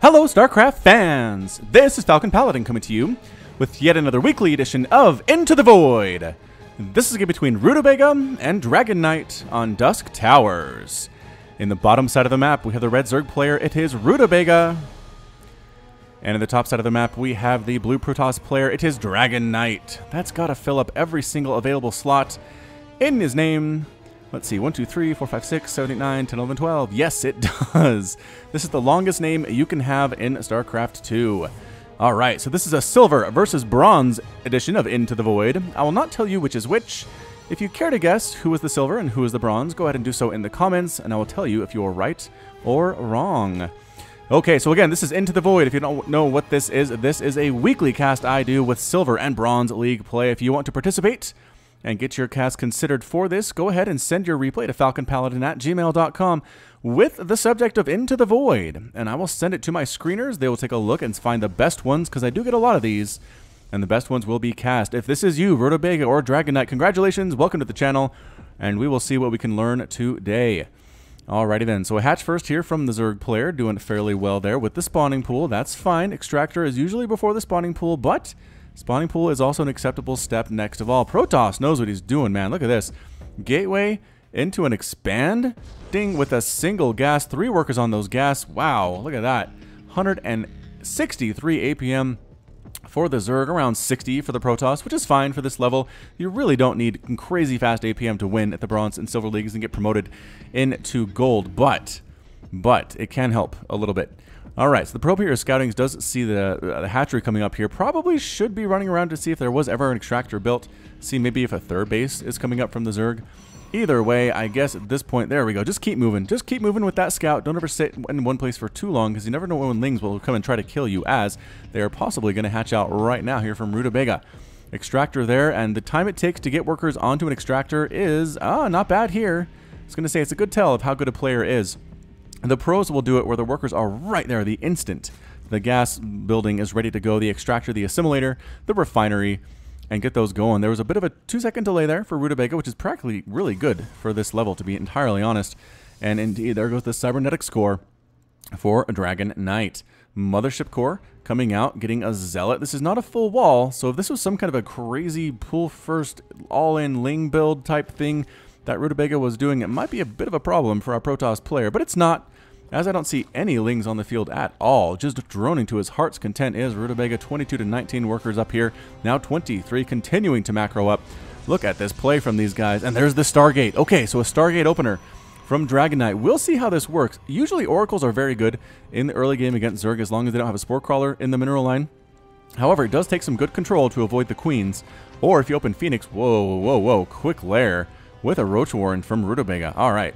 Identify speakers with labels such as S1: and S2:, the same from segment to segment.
S1: Hello, StarCraft fans! This is Falcon Paladin coming to you with yet another weekly edition of Into the Void. This is a game between RutAbAgA and DragonKnight on Dusk Towers. In the bottom side of the map, we have the red Zerg player. It is RutAbAgA. And in the top side of the map, we have the blue Protoss player. It is DragonKnight. That's got to fill up every single available slot in his name. Let's see, 1, 2, 3, 4, 5, 6, 7, 8, 9, 10, 11, 12. Yes, it does. This is the longest name you can have in StarCraft 2. All right, so this is a silver versus bronze edition of Into the Void. I will not tell you which is which. If you care to guess who is the silver and who is the bronze, go ahead and do so in the comments, and I will tell you if you are right or wrong. Okay, so again, this is Into the Void. If you don't know what this is a weekly cast I do with Silver and Bronze League play. If you want to participate and get your cast considered for this, go ahead and send your replay to falconpaladin@gmail.com with the subject of Into the Void, and I will send it to my screeners. They will take a look and find the best ones, because I do get a lot of these, and the best ones will be cast. If this is you, RutAbAgA or DragonKnight, congratulations, welcome to the channel, and we will see what we can learn today. Alrighty then, so a hatch first here from the Zerg player, doing fairly well there with the spawning pool. That's fine. Extractor is usually before the spawning pool, but spawning pool is also an acceptable step next of all. Protoss knows what he's doing, man. Look at this. Gateway into an expand ding with a single gas. 3 workers on those gas. Wow, look at that. 163 APM for the Zerg, around 60 for the Protoss, which is fine for this level. You really don't need crazy fast APM to win at the Bronze and Silver Leagues and get promoted into Gold, but it can help a little bit. Alright, so the Probe here is scouting, does see the hatchery coming up here. Probably should be running around to see if there was ever an extractor built. See maybe if a third base is coming up from the Zerg. Either way, I guess at this point, there we go. Just keep moving. Just keep moving with that scout. Don't ever sit in one place for too long, because you never know when Lings will come and try to kill you, as they are possibly going to hatch out right now here from RutAbAgA. Extractor there, and the time it takes to get workers onto an extractor is not bad here. I was going to say it's a good tell of how good a player is. The pros will do it where the workers are right there the instant the gas building is ready to go. The extractor, the assimilator, the refinery, and get those going. There was a bit of a 2-second delay there for RutAbAgA, which is practically really good for this level, to be entirely honest. And indeed, there goes the cybernetic score for a DragonKnight. Mothership core coming out, getting a zealot. This is not a full wall, so if this was some kind of a crazy pull first all-in Ling build type thing that RutAbAgA was doing, it might be a bit of a problem for our Protoss player, but it's not, as I don't see any Lings on the field at all. Just droning to his heart's content is RutAbAgA. 22 to 19 workers up here, now 23, continuing to macro up. Look at this play from these guys, and there's the Stargate. Okay, so a Stargate opener from DragonKnight. We'll see how this works. Usually Oracles are very good in the early game against Zerg, as long as they don't have a Spore Crawler in the mineral line. However, it does take some good control to avoid the Queens, or if you open Phoenix, whoa, quick lair with a Roach Warren from RutAbAgA. All right.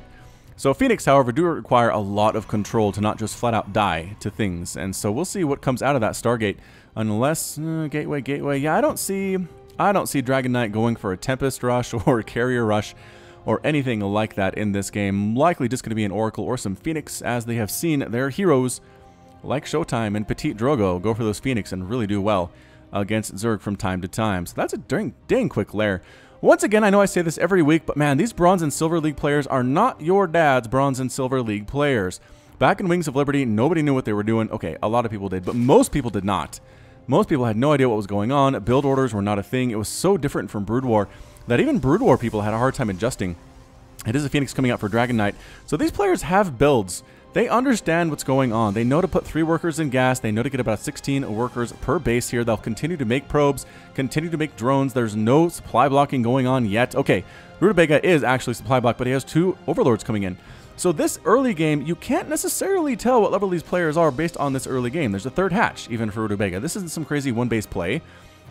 S1: So Phoenix, however, do require a lot of control to not just flat out die to things, and so we'll see what comes out of that Stargate. Unless gateway. Yeah, I don't see DragonKnight going for a Tempest Rush or a Carrier Rush or anything like that in this game. Likely just going to be an Oracle or some Phoenix, as they have seen their heroes like Showtime and Petit Drogo go for those Phoenix and really do well against Zerg from time to time. So that's a dang quick lair. Once again, I know I say this every week, but man, these Bronze and Silver League players are not your dad's Bronze and Silver League players. Back in Wings of Liberty, nobody knew what they were doing. Okay, a lot of people did, but most people did not. Most people had no idea what was going on. Build orders were not a thing. It was so different from Brood War that even Brood War people had a hard time adjusting. It is a Phoenix coming out for DragonKnight. So these players have builds. They understand what's going on. They know to put 3 workers in gas. They know to get about 16 workers per base here. They'll continue to make probes, continue to make drones. There's no supply blocking going on yet. Okay, RutAbAgA is actually supply block, but he has 2 overlords coming in. So this early game, you can't necessarily tell what level these players are based on this early game. There's a 3rd hatch, even for RutAbAgA. This isn't some crazy one-base play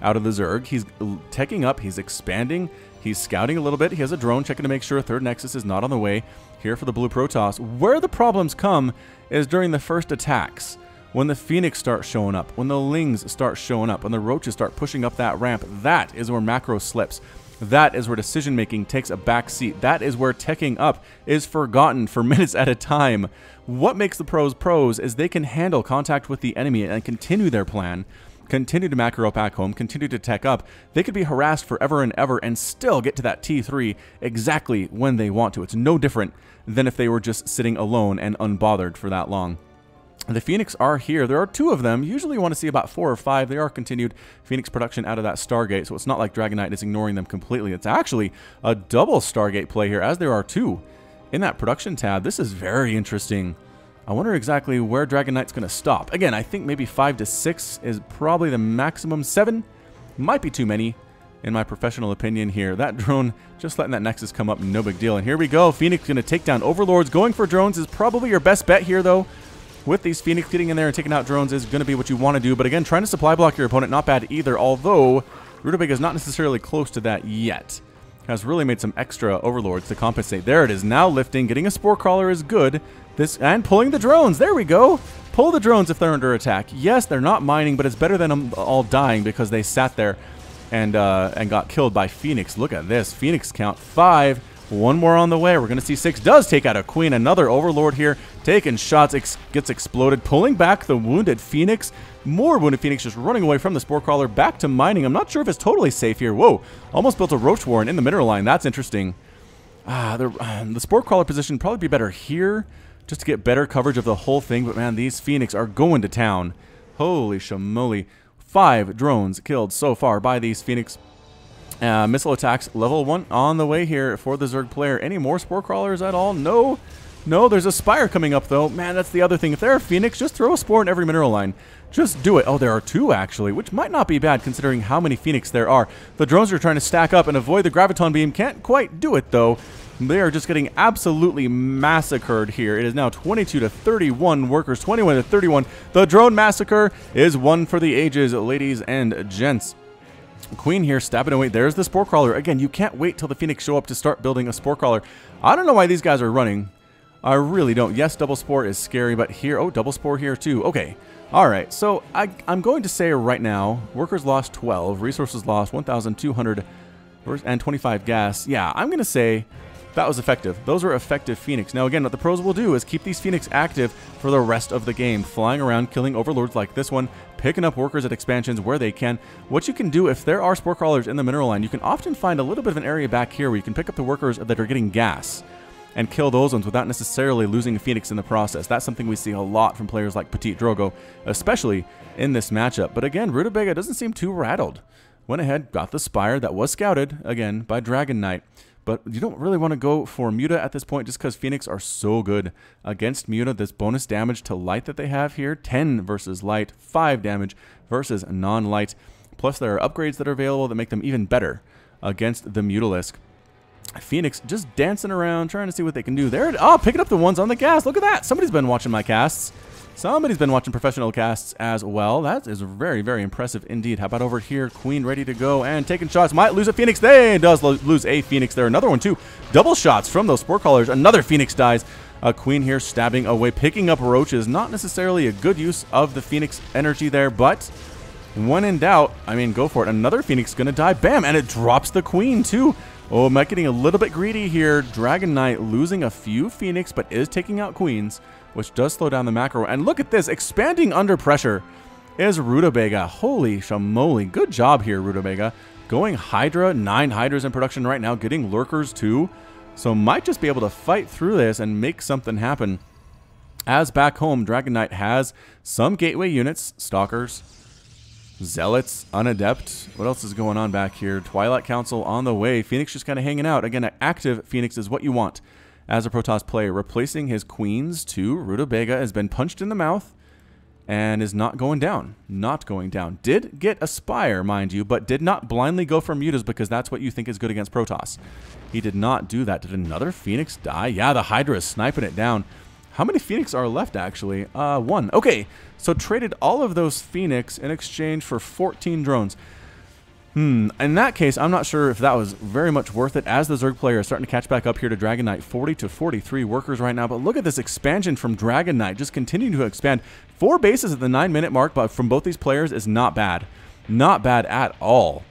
S1: out of the Zerg. He's teching up, he's expanding, he's scouting a little bit. He has a drone checking to make sure a 3rd Nexus is not on the way here for the blue Protoss. Where the problems come is during the first attacks. When the Phoenix starts showing up, when the Lings start showing up, when the Roaches start pushing up that ramp, that is where macro slips. That is where decision-making takes a back seat. That is where teching up is forgotten for minutes at a time. What makes the pros is they can handle contact with the enemy and continue their plan, continue to macro up back home, continue to tech up. They could be harassed forever and ever and still get to that T3 exactly when they want to. It's no different than if they were just sitting alone and unbothered for that long. The Phoenix are here. There are 2 of them. Usually you want to see about 4 or 5. They are continued Phoenix production out of that Stargate, so it's not like DragonKnight is ignoring them completely. It's actually a double Stargate play here, as there are 2 in that production tab. This is very interesting. I wonder exactly where DragonKnight's going to stop. Again, I think maybe 5 to 6 is probably the maximum. 7 might be too many, in my professional opinion here. That drone, just letting that Nexus come up, no big deal. And here we go. Phoenix going to take down Overlords. Going for drones is probably your best bet here, though. With these Phoenix getting in there and taking out drones is going to be what you want to do. But again, trying to supply block your opponent, not bad either. Although, RutAbAgA is not necessarily close to that yet. Has really made some extra Overlords to compensate. There it is, now lifting. Getting a Spore Crawler is good. And pulling the drones. There we go. Pull the drones if they're under attack. Yes, they're not mining, but it's better than them all dying because they sat there and got killed by Phoenix. Look at this. Phoenix count 5. 1 more on the way. We're going to see 6 does take out a Queen. Another Overlord here. Taking shots. Gets exploded. Pulling back the wounded Phoenix. More wounded Phoenix just running away from the Spore Crawler. Back to mining. I'm not sure if it's totally safe here. Whoa. Almost built a Roach Warren in the mineral line. That's interesting. The Spore Crawler position would probably be better here just to get better coverage of the whole thing. But man, these Phoenix are going to town. Holy shamoly. 5 drones killed so far by these Phoenix. Missile attacks level 1 on the way here for the Zerg player. Any more Spore Crawlers at all? No. No, there's a Spire coming up, though. Man, that's the other thing. If they're a Phoenix, just throw a Spore in every mineral line. Just do it. Oh, there are 2, actually, which might not be bad considering how many Phoenix there are. The drones are trying to stack up and avoid the Graviton Beam. Can't quite do it, though. They are just getting absolutely massacred here. It is now 22 to 31 workers, 21 to 31. The drone massacre is one for the ages, ladies and gents. Queen here stabbing away. There's the Spore Crawler. Again, you can't wait till the Phoenix show up to start building a Spore Crawler. I don't know why these guys are running. I really don't. Yes, double Spore is scary, but here... Oh, double Spore here too. Okay. All right. So I'm going to say right now, workers lost 12. Resources lost 1,200 and 25 gas. Yeah, I'm going to say that was effective. Those are effective Phoenix. Now, again, what the pros will do is keep these Phoenix active for the rest of the game, flying around, killing Overlords like this one, picking up workers at expansions where they can. What you can do, if there are Spore Crawlers in the mineral line, you can often find a little bit of an area back here where you can pick up the workers that are getting gas and kill those ones without necessarily losing a Phoenix in the process. That's something we see a lot from players like Petit Drogo, especially in this matchup. But again, RutAbAgA doesn't seem too rattled. Went ahead, got the Spire that was scouted, again, by DragonKnight. But you don't really want to go for Muta at this point just because Phoenix are so good against Muta. This bonus damage to light that they have here, 10 versus light, 5 damage versus non-light. Plus there are upgrades that are available that make them even better against the Mutalisk. Phoenix just dancing around, trying to see what they can do there. Oh, picking up the ones on the gas. Look at that. Somebody's been watching my casts. Somebody's been watching professional casts as well. That is very, very impressive indeed. How about over here? Queen ready to go and taking shots. Might lose a Phoenix. They does lose a Phoenix there. Another one too. Double shots from those Spore Crawlers. Another Phoenix dies. A Queen here stabbing away, picking up roaches. Not necessarily a good use of the Phoenix energy there, but when in doubt, I mean, go for it. Another Phoenix gonna die. Bam! And it drops the Queen too. Oh, am I getting a little bit greedy here? DragonKnight losing a few Phoenix, but is taking out Queens, which does slow down the macro. And look at this, expanding under pressure is RutAbAgA. Holy shamoly. Good job here, RutAbAgA. Going Hydra, 9 Hydras in production right now, getting Lurkers too. So might just be able to fight through this and make something happen. As back home, DragonKnight has some gateway units, Stalkers, Zealots, Unadept. What else is going on back here? Twilight Council on the way. Phoenix just kind of hanging out. Again, an active Phoenix is what you want as a Protoss player. Replacing his Queens too. RutAbAgA has been punched in the mouth and is not going down. Not going down. Did get a Spire, mind you, but did not blindly go for Mutas because that's what you think is good against Protoss. He did not do that. Did another Phoenix die? Yeah, the Hydra is sniping it down. How many Phoenix are left, actually? 1. Okay, so traded all of those Phoenix in exchange for 14 drones. In that case, I'm not sure if that was very much worth it, as the Zerg player is starting to catch back up here to DragonKnight. 40 to 43 workers right now, but look at this expansion from DragonKnight, just continuing to expand. 4 bases at the 9-minute mark, but from both these players is not bad. Not bad at all.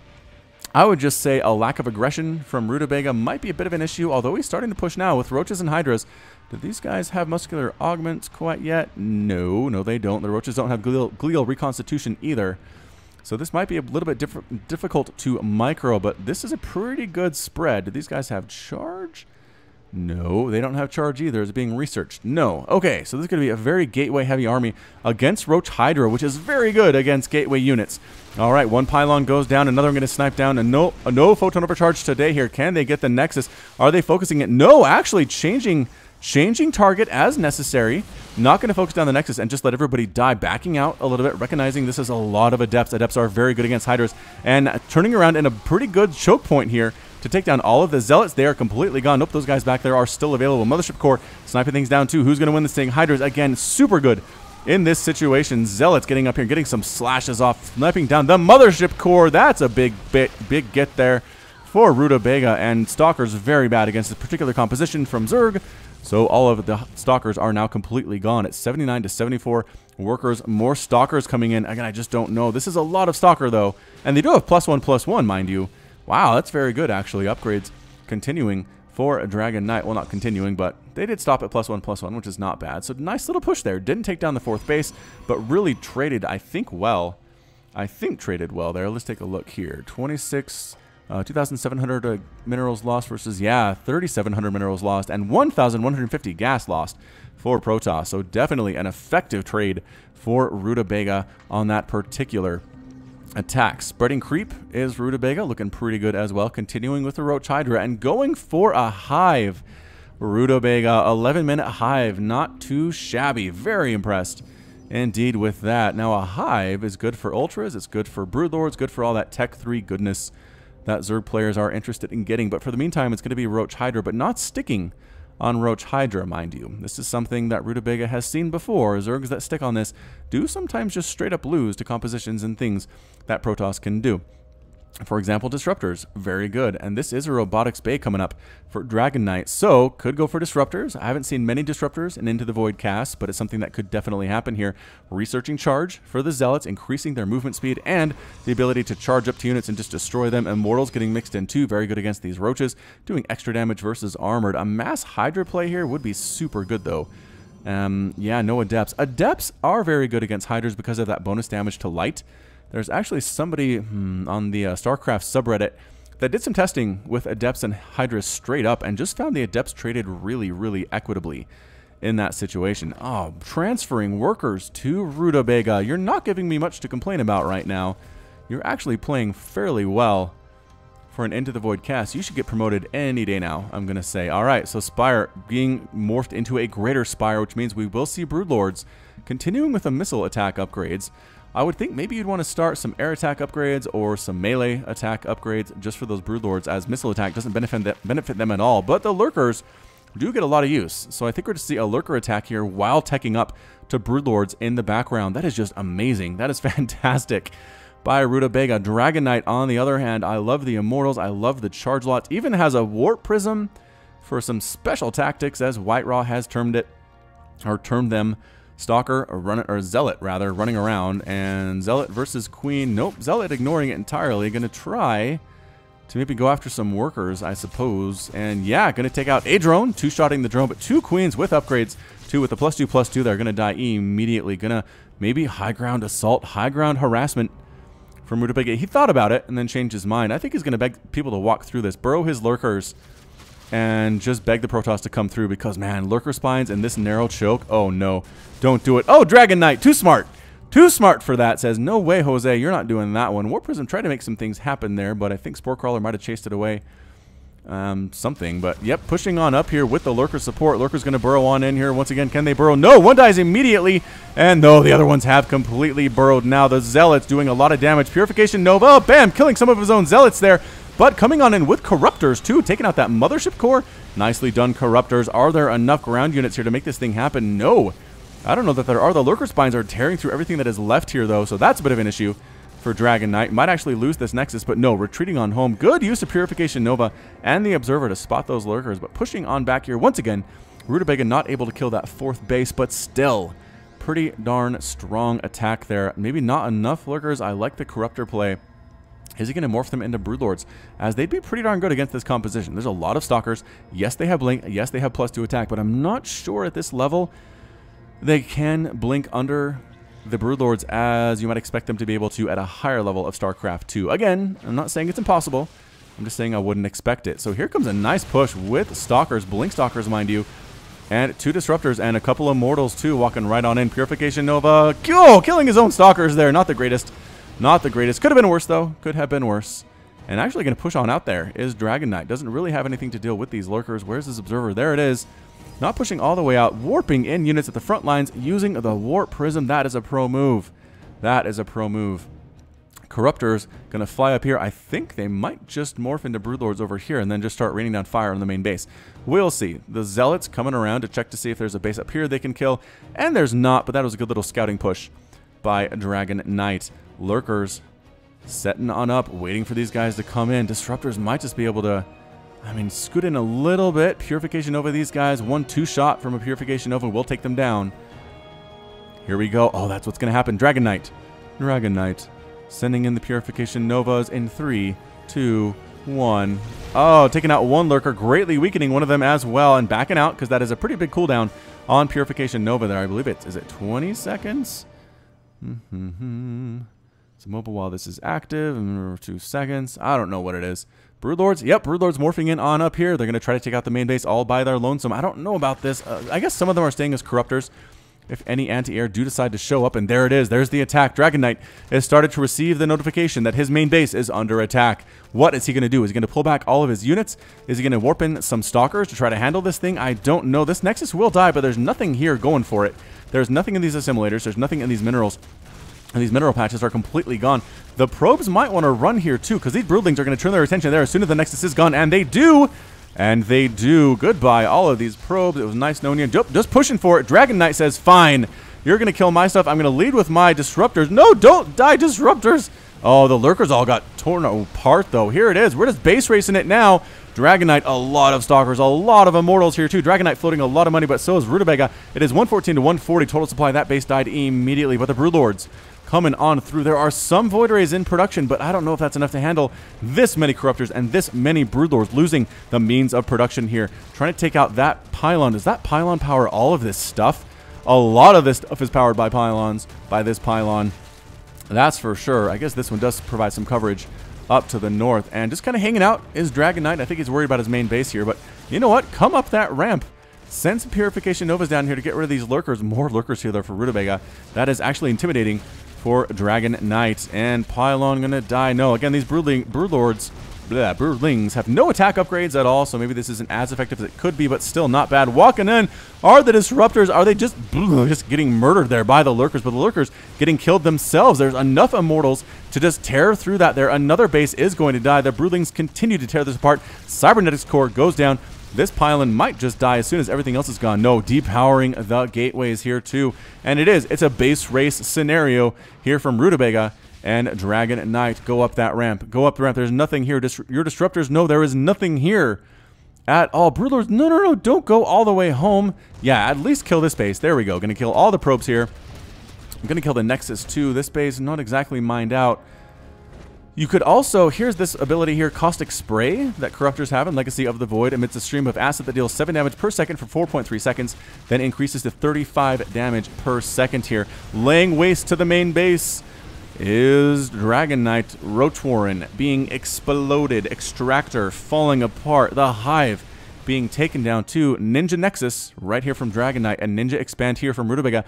S1: I would just say a lack of aggression from RutAbAgA might be a bit of an issue, although he's starting to push now with Roaches and Hydras. Do these guys have muscular augments quite yet? No, they don't. The Roaches don't have glial reconstitution either. So this might be a little bit difficult to micro, but this is a pretty good spread. Do these guys have charge? No, they don't have charge either. It's being researched. No. Okay, so this is going to be a very gateway-heavy army against Roach Hydra, which is very good against gateway units. All right, one pylon goes down. Another one going to snipe down. And no photon overcharge today here. Can they get the Nexus? Are they focusing it? No, actually changing target as necessary. Not going to focus down the Nexus and just let everybody die. Backing out a little bit, recognizing this is a lot of Adepts. Adepts are very good against Hydras. And turning around in a pretty good choke point here to take down all of the Zealots. They are completely gone. Nope, those guys back there are still available. Mothership Core sniping things down too. Who's going to win this thing? Hydras, again, super good in this situation. Zealots getting up here, getting some slashes off, sniping down the Mothership Core. That's a big get there for RutAbAgA. And Stalkers very bad against this particular composition from Zerg. So all of the Stalkers are now completely gone. It's 79 to 74 workers. More Stalkers coming in. Again, I just don't know. This is a lot of Stalker, though. And they do have +1/+1, mind you. Wow, that's very good, actually. Upgrades continuing for DragonKnight. Well, not continuing, but they did stop at +1/+1, which is not bad. So nice little push there. Didn't take down the 4th base, but really traded, I think, well. Traded well there. Let's take a look here. 2,700 minerals lost versus, 3,700 minerals lost and 1,150 gas lost for Protoss. So definitely an effective trade for RutAbAgA on that particular attack. Spreading creep is RutAbAgA, looking pretty good as well. Continuing with the Roach Hydra and going for a hive. RutAbAgA, 11-minute hive, not too shabby. Very impressed indeed with that. Now a hive is good for ultras, it's good for broodlords, good for all that Tech 3 goodness that Zerg players are interested in getting. But for the meantime, it's going to be Roach Hydra, but not sticking on Roach Hydra, mind you. This is something that RutAbAgA has seen before. Zergs that stick on this do sometimes just straight up lose to compositions and things that Protoss can do. For example, Disruptors, very good. And this is a Robotics Bay coming up for DragonKnight, so could go for Disruptors. I haven't seen many Disruptors in Into the Void casts, but it's something that could definitely happen here. Researching charge for the Zealots, increasing their movement speed and the ability to charge up to units and just destroy them. Immortals getting mixed in too, very good against these Roaches, doing extra damage versus Armored. A mass Hydra play here would be super good though. Yeah, no Adepts. Adepts are very good against Hydras because of that bonus damage to light. There's actually somebody on the StarCraft subreddit that did some testing with Adepts and Hydras straight up and just found the Adepts traded really, really equitably in that situation. Oh, transferring workers to RutAbAgA. You're not giving me much to complain about right now. You're actually playing fairly well for an Into the Void cast. You should get promoted any day now, I'm going to say. All right, so Spire being morphed into a greater Spire, which means we will see Broodlords continuing with the missile attack upgrades. I would think maybe you'd want to start some air attack upgrades or some melee attack upgrades just for those Broodlords, as missile attack doesn't benefit them at all. But the Lurkers do get a lot of use. So I think we're going to see a Lurker attack here while teching up to Broodlords in the background. That is just amazing. That is fantastic by RutAbAgA. DragonKnight, on the other hand, I love the Immortals. I love the charge lots. Even has a Warp Prism for some special tactics, as White Raw has termed it, or termed them. Stalker, or Zealot rather, running around, and Zealot versus Queen. Nope, Zealot ignoring it entirely. Going to try to maybe go after some workers, I suppose. And yeah, going to take out a drone, two-shotting the drone, but 2 Queens with upgrades, 2 with the +2/+2. They're going to die immediately. Going to maybe high ground assault, high ground harassment from RutAbAgA. He thought about it and then changed his mind. I think he's going to beg people to walk through this, burrow his Lurkers, and just beg the Protoss to come through because, man, Lurker Spines and this narrow choke, oh no, don't do it. Oh, DragonKnight, too smart. Too smart for that. Says, no way, Jose, you're not doing that one. Warp Prism tried to make some things happen there, but I think Spore Crawler might have chased it away. Something, but yep, pushing on up here with the Lurker support. Lurker's going to burrow on in here. Once again, can they burrow? No, one dies immediately, and no, the other ones have completely burrowed now. The Zealots doing a lot of damage. Purification Nova, oh, bam, killing some of his own Zealots there. But coming on in with Corruptors, too, taking out that Mothership Core. Nicely done, Corruptors. Are there enough ground units here to make this thing happen? No. I don't know that there are. The Lurker Spines are tearing through everything that is left here, though, so that's a bit of an issue for DragonKnight. Might actually lose this Nexus, but no, retreating on home. Good use of Purification Nova and the Observer to spot those Lurkers, but pushing on back here once again. RutAbAgA not able to kill that 4th base, but still pretty darn strong attack there. Maybe not enough Lurkers. I like the Corruptor play. Is he going to morph them into Broodlords? As they'd be pretty darn good against this composition. There's a lot of Stalkers. Yes, they have Blink. Yes, they have +2 attack, but I'm not sure at this level they can blink under the Broodlords as you might expect them to be able to at a higher level of StarCraft 2. Again, I'm not saying it's impossible, I'm just saying I wouldn't expect it. So here comes a nice push with Stalkers, Blink Stalkers, mind you. And 2 Disruptors and a couple of Mortals, too, walking right on in. Purification Nova, killing his own Stalkers there. Not the greatest. Not the greatest. Could have been worse, though. Could have been worse. And actually going to push on out there is DragonKnight. Doesn't really have anything to deal with these Lurkers. Where's his Observer? There it is. Not pushing all the way out. Warping in units at the front lines using the Warp Prism. That is a pro move. That is a pro move. Corruptors going to fly up here. I think they might just morph into Broodlords over here and then just start raining down fire on the main base. We'll see. The Zealots coming around to check to see if there's a base up here they can kill. And there's not, but that was a good little scouting push by DragonKnight. Lurkers setting on up, waiting for these guys to come in. Disruptors might just be able to, I mean, scoot in a little bit. Purification Nova these guys. 1-2 shot from a Purification Nova will take them down. Here we go. Oh, that's what's going to happen. DragonKnight. DragonKnight. Sending in the Purification Novas in 3, 2, 1. Oh, taking out 1 Lurker, greatly weakening one of them as well, and backing out because that is a pretty big cooldown on Purification Nova there. I believe is it 20 seconds? It's immobile while this is active, and 2 seconds. I don't know what it is. Broodlords, yep, Broodlords morphing in on up here. They're going to try to take out the main base all by their lonesome. I don't know about this. I guess some of them are staying as Corruptors. If any anti-air do decide to show up, and there it is. There's the attack. DragonKnight has started to receive the notification that his main base is under attack. What is he going to do? Is he going to pull back all of his units? Is he going to warp in some Stalkers to try to handle this thing? I don't know. This Nexus will die, but there's nothing here going for it. There's nothing in these assimilators. There's nothing in these minerals. And these mineral patches are completely gone. The probes might want to run here, too, because these Broodlings are going to turn their attention there as soon as the Nexus is gone, and they do! And they do. Goodbye, all of these probes. It was nice knowing you. Just pushing for it. DragonKnight says, fine. You're going to kill my stuff. I'm going to lead with my Disruptors. No, don't die, Disruptors. Oh, the Lurkers all got torn apart, though. Here it is. We're just base racing it now. DragonKnight, a lot of Stalkers, a lot of Immortals here, too. DragonKnight floating a lot of money, but so is RutAbAgA. It is 114 to 140 total supply. That base died immediately, but the Broodlords coming on through. There are some Void Rays in production, but I don't know if that's enough to handle this many Corruptors and this many Broodlords, losing the means of production here. Trying to take out that pylon. Does that pylon power all of this stuff? A lot of this stuff is powered by pylons, by this pylon. That's for sure. I guess this one does provide some coverage up to the north. And just kind of hanging out is DragonKnight. I think he's worried about his main base here, but you know what? Come up that ramp. Send some Purification Novas down here to get rid of these Lurkers. More Lurkers here, though, for RutAbAgA. That is actually intimidating for DragonKnight. And Pylon gonna die. No, again, these Broodlings have no attack upgrades at all, so maybe this isn't as effective as it could be, but still not bad. Walking in are the Disruptors. Are they just getting murdered there by the Lurkers? But the Lurkers getting killed themselves. There's enough Immortals to just tear through that there. Another base is going to die. The Broodlings continue to tear this apart. Cybernetics core goes down. This pylon might just die as soon as everything else is gone. No, depowering the gateways here too. And it's a base race scenario here from RutAbAgA and DragonKnight. Go up that ramp. Go up the ramp. There's nothing here. Your Disruptors, no, there is nothing here at all. Broodlords, no, don't go all the way home. Yeah, at least kill this base. There we go. Gonna kill all the probes here. I'm gonna kill the Nexus too. This base, not exactly mined out. You could also, here's this ability here, Caustic Spray, that Corruptors have in Legacy of the Void. Emits a stream of acid that deals 7 damage per second for 4.3 seconds, then increases to 35 damage per second here. Laying waste to the main base is DragonKnight. Roach Warren being exploded. Extractor falling apart. The Hive being taken down to Ninja Nexus right here from DragonKnight, and Ninja Expand here from RutAbAgA.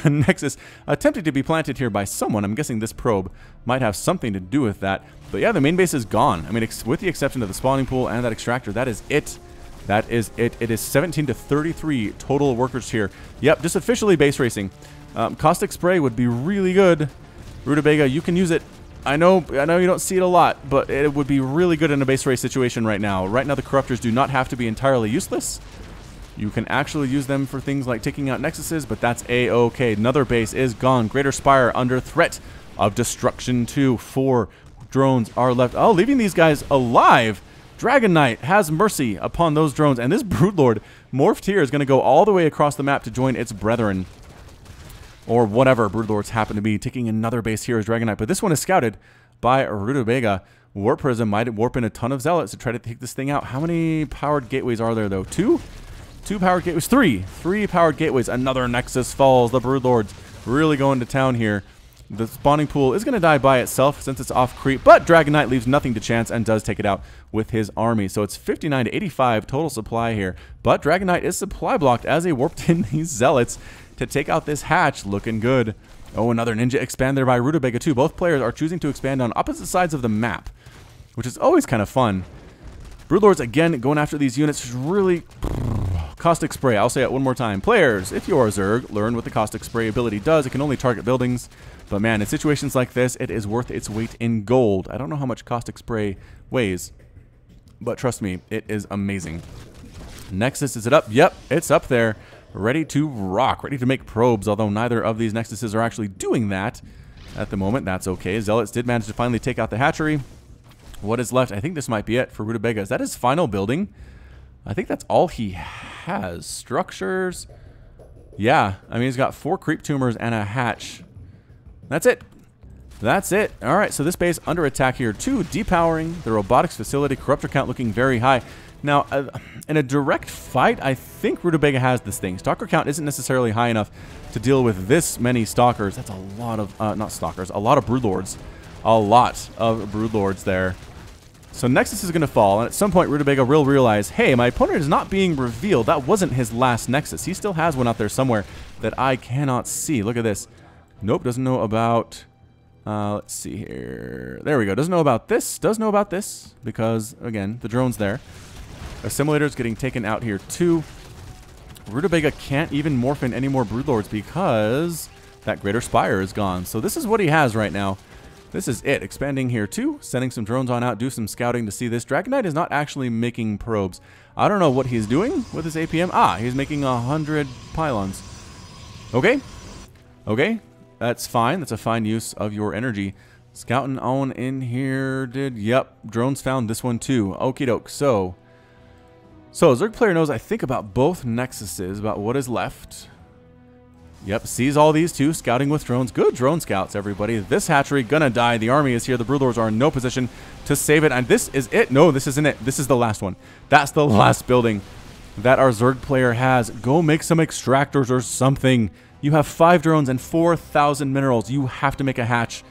S1: Nexus attempted to be planted here by someone. I'm guessing this probe might have something to do with that. But yeah, the main base is gone. I mean, with the exception of the spawning pool and that extractor, that is it. That is it. It is 17 to 33 total workers here. Yep, just officially base racing. Caustic Spray would be really good. RutAbAgA, you can use it. I know you don't see it a lot, but it would be really good in a base race situation right now. Right now, the Corruptors do not have to be entirely useless. You can actually use them for things like taking out Nexuses, but that's A-okay. Another base is gone. Greater Spire under threat of destruction too. 4 drones are left. Oh, leaving these guys alive. DragonKnight has mercy upon those drones, and this Broodlord morphed here is going to go all the way across the map to join its brethren, or whatever Broodlords happen to be. Taking another base here is DragonKnight, but this one is scouted by RutAbAgA. Warp Prism might warp in a ton of Zealots to try to take this thing out. How many powered gateways are there, though? 2? 2 powered gateways. 3 powered gateways. Another Nexus falls. The Broodlords really going to town here. The spawning pool is going to die by itself since it's off creep, but DragonKnight leaves nothing to chance and does take it out with his army. So it's 59 to 85 total supply here, but DragonKnight is supply blocked as he warped in these zealots to take out this hatch. Looking good. Oh, another ninja expand there by RutAbAgA too. Both players are choosing to expand on opposite sides of the map, which is always kind of fun. Broodlords again going after these units. Really caustic spray. I'll say it one more time. Players, if you're a Zerg, learn what the caustic spray ability does. It can only target buildings, but man, in situations like this, it is worth its weight in gold. I don't know how much caustic spray weighs, but trust me, it is amazing. Nexus, is it up? Yep, it's up there. Ready to rock, ready to make probes, although neither of these Nexuses are actually doing that at the moment. That's okay. Zealots did manage to finally take out the hatchery. What is left? I think this might be it for RutAbAgA. Is that his final building? I think that's all he has. Structures. Yeah, I mean, he's got 4 creep tumors and a hatch. That's it. That's it. All right, so this base under attack here. 2, depowering the robotics facility. Corruptor count looking very high. Now, in a direct fight, I think RutAbAgA has this thing. Stalker count isn't necessarily high enough to deal with this many stalkers. That's a lot of, not stalkers, a lot of broodlords. A lot of broodlords there. So Nexus is going to fall, and at some point RutAbAgA will realize, hey, my opponent is not being revealed. That wasn't his last Nexus. He still has one out there somewhere that I cannot see. Look at this. Nope, doesn't know about... let's see here. There we go. Doesn't know about this. Does know about this because, again, the drone's there. Assimilator's getting taken out here too. RutAbAgA can't even morph in any more broodlords because that Greater Spire is gone. So this is what he has right now. This is it. Expanding here too. Sending some drones on out. Do some scouting to see this. DragonKnight is not actually making probes. I don't know what he's doing with his APM. Ah, he's making 100 pylons. Okay. Okay. That's fine. That's a fine use of your energy. Scouting on in here did... Yep. Drones found this one too. Okie doke. So Zerg player knows, I think, about both Nexuses, about what is left. Yep, sees all these too, scouting with drones. Good drone scouts, everybody. This hatchery gonna die. The army is here. The broodlords are in no position to save it. And this is it. No, this isn't it. This is the last one. That's the last building that our Zerg player has. Go make some extractors or something. You have 5 drones and 4,000 minerals. You have to make a hatch.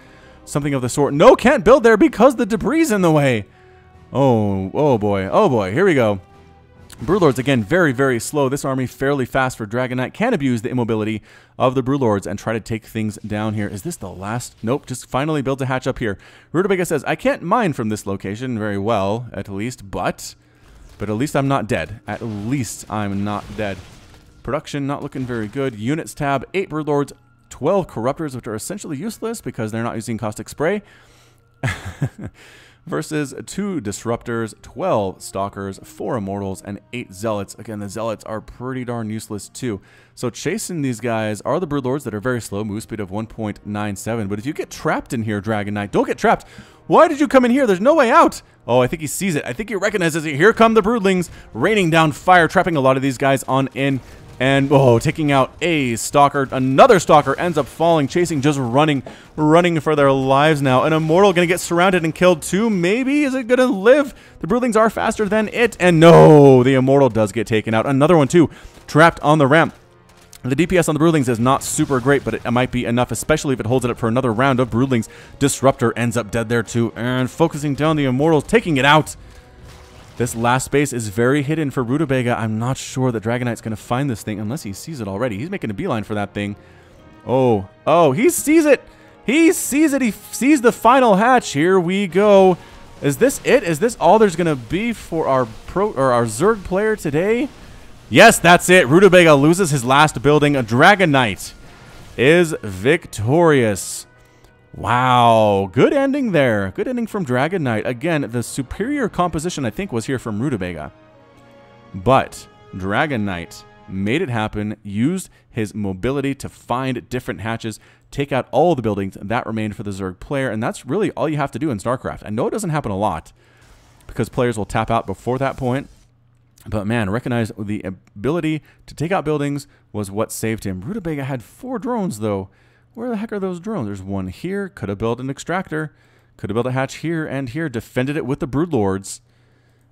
S1: Something of the sort. No, can't build there because the debris is in the way. Oh boy. Oh boy. Here we go. Broodlords, again, very, very slow. This army fairly fast for DragonKnight. Can abuse the immobility of the Broodlords and try to take things down here. Is this the last? Nope, just finally builds a hatch up here. RutAbAgA says, I can't mine from this location very well, at least, but at least I'm not dead. At least I'm not dead. Production, not looking very good. Units tab, 8 Broodlords, 12 Corruptors, which are essentially useless because they're not using Caustic Spray. Versus 2 Disruptors, 12 Stalkers, 4 Immortals, and 8 Zealots. Again, the Zealots are pretty darn useless too. So chasing these guys are the Broodlords that are very slow, move speed of 1.97. But if you get trapped in here, DragonKnight, don't get trapped. Why did you come in here? There's no way out. Oh, I think he sees it. I think he recognizes it. Here come the Broodlings, raining down fire, trapping a lot of these guys on in. And, oh, taking out a Stalker. Another Stalker ends up falling, chasing, just running for their lives now. An Immortal going to get surrounded and killed too. Maybe? Is it going to live? The Broodlings are faster than it. And no, the Immortal does get taken out. Another one too, trapped on the ramp. The DPS on the Broodlings is not super great, but it might be enough, especially if it holds it up for another round of Broodlings. Disruptor ends up dead there too. And focusing down the Immortals, taking it out. This last space is very hidden for RutAbAgA. I'm not sure that DragonKnight's going to find this thing unless he sees it already. He's making a beeline for that thing. Oh, he sees it. He sees it. He sees the final hatch. Here we go. Is this it? Is this all there's going to be for our Zerg player today? Yes, that's it. RutAbAgA loses his last building. A DragonKnight is victorious. Wow, good ending there. Good ending from DragonKnight. Again, the superior composition, I think, was here from RutAbAgA. But DragonKnight made it happen, used his mobility to find different hatches, take out all the buildings that remained for the Zerg player, and that's really all you have to do in StarCraft. I know it doesn't happen a lot, because players will tap out before that point. But man, recognize the ability to take out buildings was what saved him. RutAbAgA had 4 drones, though. Where the heck are those drones? There's one here. Could have built an extractor. Could have built a hatch here and here. Defended it with the Broodlords.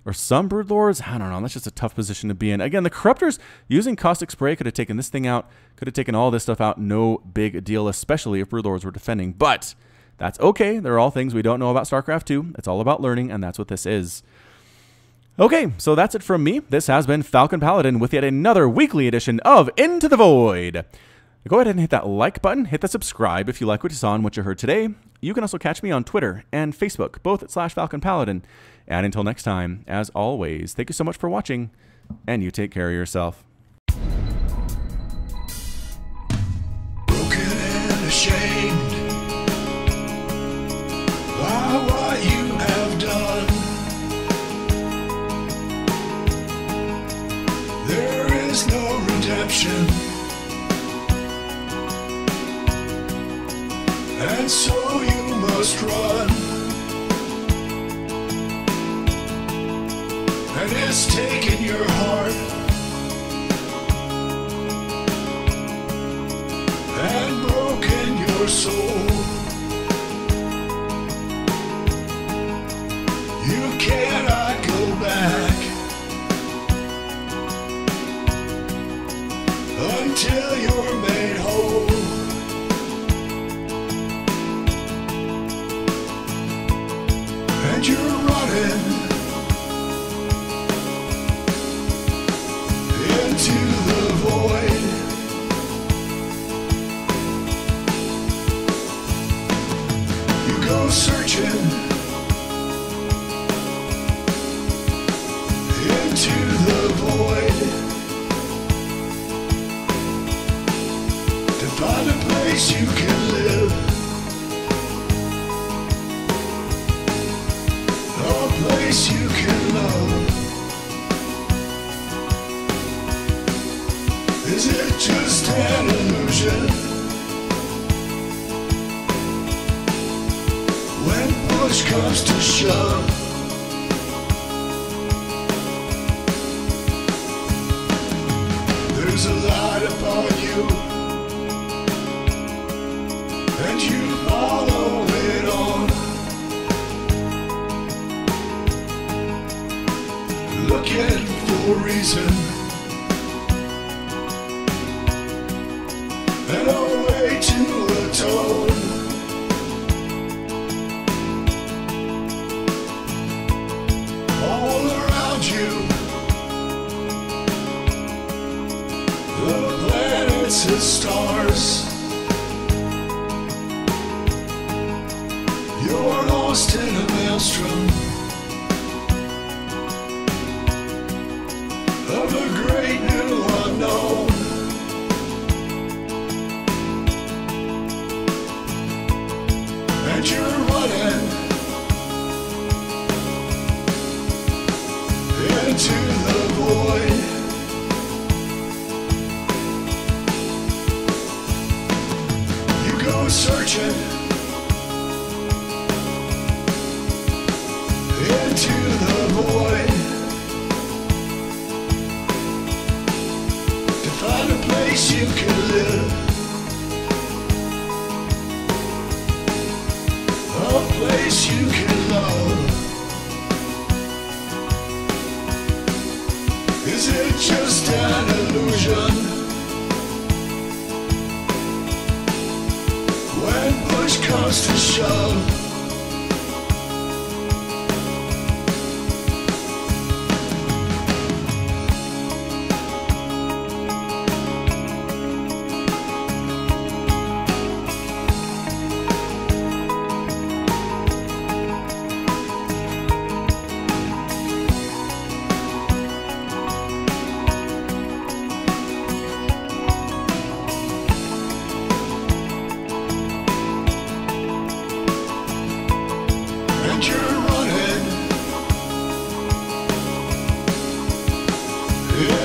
S1: Or some Broodlords? I don't know. That's just a tough position to be in. Again, the Corruptors using Caustic Spray could have taken this thing out. Could have taken all this stuff out. No big deal, especially if Broodlords were defending. But that's okay. They're all things we don't know about StarCraft 2. It's all about learning, and that's what this is. Okay, so that's it from me. This has been Falcon Paladin with yet another weekly edition of Into the Void. Go ahead and hit that like button. Hit the subscribe if you like what you saw and what you heard today. You can also catch me on Twitter and Facebook, both at /Falcon Paladin. And until next time, as always, thank you so much for watching, and you take care of yourself.
S2: Broken and ashamed by what you have done. There is no redemption, and so you must run. And it's taken your heart and broken your soul. You cannot go back until you're made whole. And you're running into the void. You go searching into the void to find a place you can live, a place you can love. Is it just an illusion? When push comes to shove, there's a light upon you, and you follow it on, looking for a reason and a way to atone. All around you, the planets and stars, you're lost in a maelstrom of a great new unknown. And you're running into the void. You go searching into the void to find a place you can live, a place you can love. Is it just an illusion? When push comes to shove,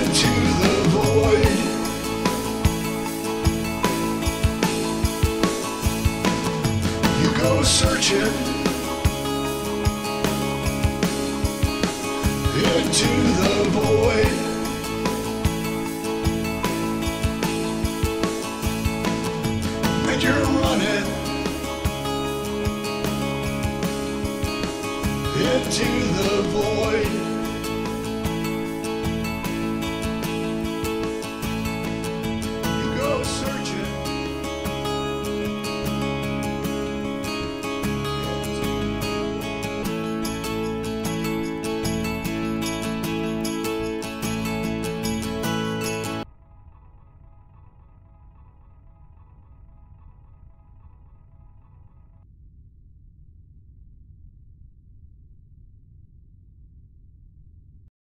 S2: into the void. You go searching into the void.